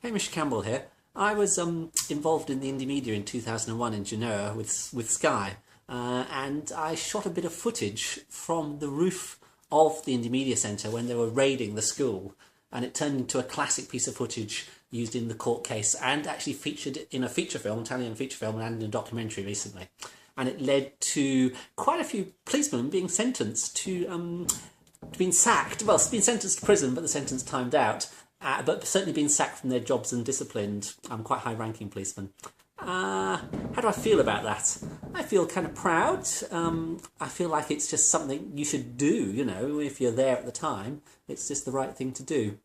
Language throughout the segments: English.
Hamish Campbell here. I was involved in the indie media in 2001 in Genoa with Sky, and I shot a bit of footage from the roof of the indie media centre when they were raiding the school, and it turned into a classic piece of footage used in the court case and actually featured in a feature film, Italian feature film, and in a documentary recently. And it led to quite a few policemen being sentenced to being sacked. Well, being sentenced to prison, but the sentence timed out. But certainly being sacked from their jobs and disciplined. Quite high-ranking policemen. How do I feel about that? I feel kind of proud. I feel like it's just something you should do, you know, if you're there at the time. It's just the right thing to do.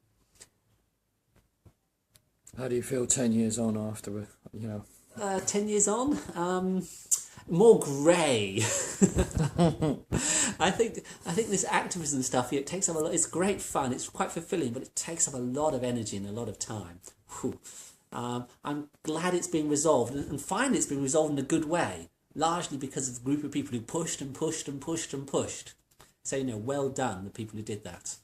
How do you feel 10 years on after, 10 years on? More grey. I think this activism stuff, it takes up a lot. It's great fun. It's quite fulfilling, but it takes up a lot of energy and a lot of time. I'm glad it's been resolved, and finally it's been resolved in a good way, largely because of the group of people who pushed and pushed and pushed and pushed. So, well done, the people who did that.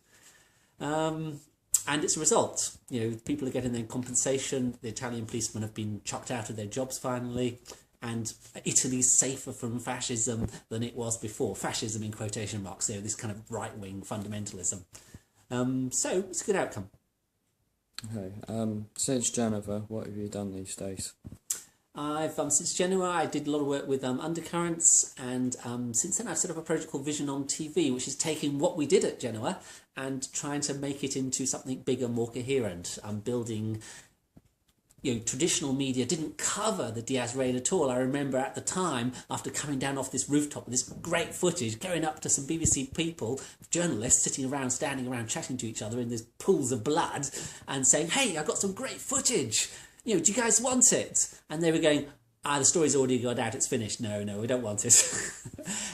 And it's a result. People are getting their compensation. The Italian policemen have been chucked out of their jobs finally. And Italy's safer from fascism than it was before. Fascism in quotation marks, this kind of right-wing fundamentalism. So it's a good outcome. Okay. Since Genoa, what have you done these days? I've since Genoa, I did a lot of work with Undercurrents, and since then I've set up a project called Vision on TV, which is taking what we did at Genoa and trying to make it into something bigger, more coherent. I'm building... traditional media didn't cover the Diaz raid at all. I remember at the time, after coming down off this rooftop with this great footage, going up to some BBC people, journalists sitting around, standing around, chatting to each other in these pools of blood and saying, hey, I've got some great footage. Do you guys want it? And they were going, the story's already got out, it's finished. No, we don't want it.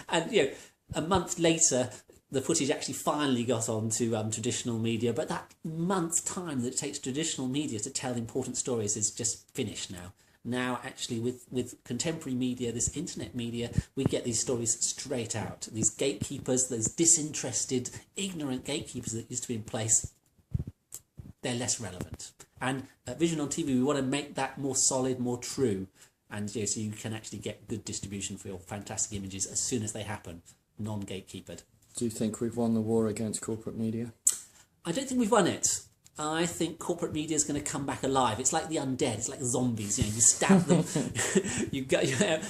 And, a month later, the footage actually finally got on to traditional media, but that month's time that it takes traditional media to tell important stories is just finished now. Now, actually, with contemporary media, this internet media, we get these stories straight out. These gatekeepers, those disinterested, ignorant gatekeepers that used to be in place, they're less relevant. And at Vision on TV, we want to make that more solid, more true, and so you can actually get good distribution for your fantastic images as soon as they happen, non-gatekeepered. Do you think we've won the war against corporate media? I don't think we've won it. I think corporate media is going to come back alive. It's like the undead. It's like zombies. You stab them,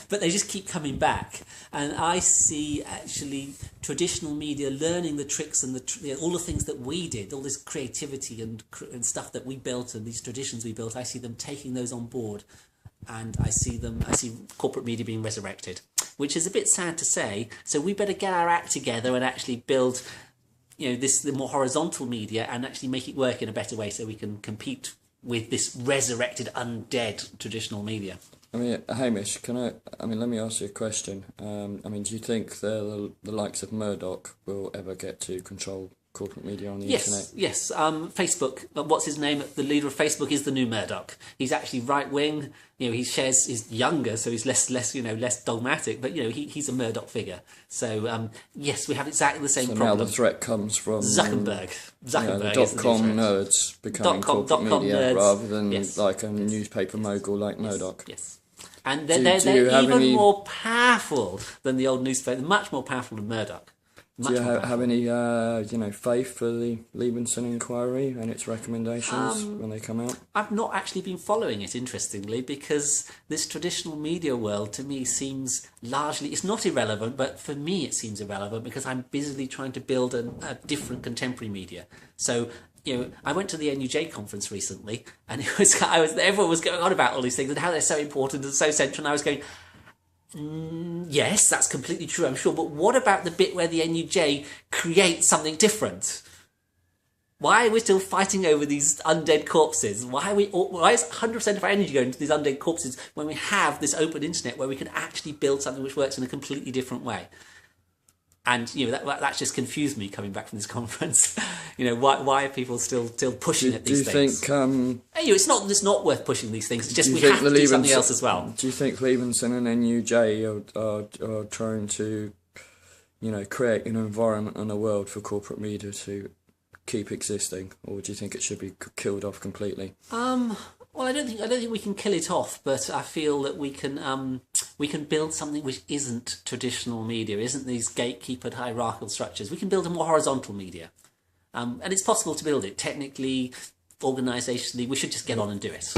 but they just keep coming back. And I see actually traditional media learning the tricks and all the things that we did, all this creativity and stuff that we built and these traditions we built. I see them taking those on board, and I see corporate media being resurrected, which is a bit sad to say. So we better get our act together and actually build, the more horizontal media and actually make it work in a better way so we can compete with this resurrected, undead traditional media. Hamish, let me ask you a question. Do you think the likes of Murdock will ever get to control corporate media on the internet? Yes. Facebook, what's his name? The leader of Facebook is the new Murdock. He's actually right-wing. He's younger, so he's less dogmatic, but, he's a Murdock figure. So, yes, we have exactly the same problem. Now the threat comes from Zuckerberg. The dot-com nerds becoming corporate media nerds, rather than like a newspaper mogul like Murdock. Yes. And they're even more powerful than the old newspaper, much more powerful than Murdoch. Do you have any, faith for the Leveson Inquiry and its recommendations when they come out? I've not actually been following it, interestingly, because this traditional media world, to me, seems largely... It's not irrelevant, but for me it seems irrelevant because I'm busily trying to build a different contemporary media. So... I went to the NUJ conference recently, and everyone was going on about all these things and how they're so important and so central. And I was going, yes, that's completely true, I'm sure. But what about the bit where the NUJ creates something different? Why are we still fighting over these undead corpses? Why is 100% of our energy going to these undead corpses when we have this open internet where we can actually build something which works in a completely different way? And that just confused me coming back from this conference. Why are people still pushing at these things? Do you think? It's not worth pushing these things. It's just we have to do something else as well. Do you think Leveson and NUJ are trying to, create an environment and a world for corporate media to keep existing, or do you think it should be killed off completely? Well, I don't think we can kill it off, but I feel that we can build something which isn't traditional media, isn't these gatekeepered hierarchical structures. We can build a more horizontal media, and it's possible to build it technically, organisationally. We should just get on and do it.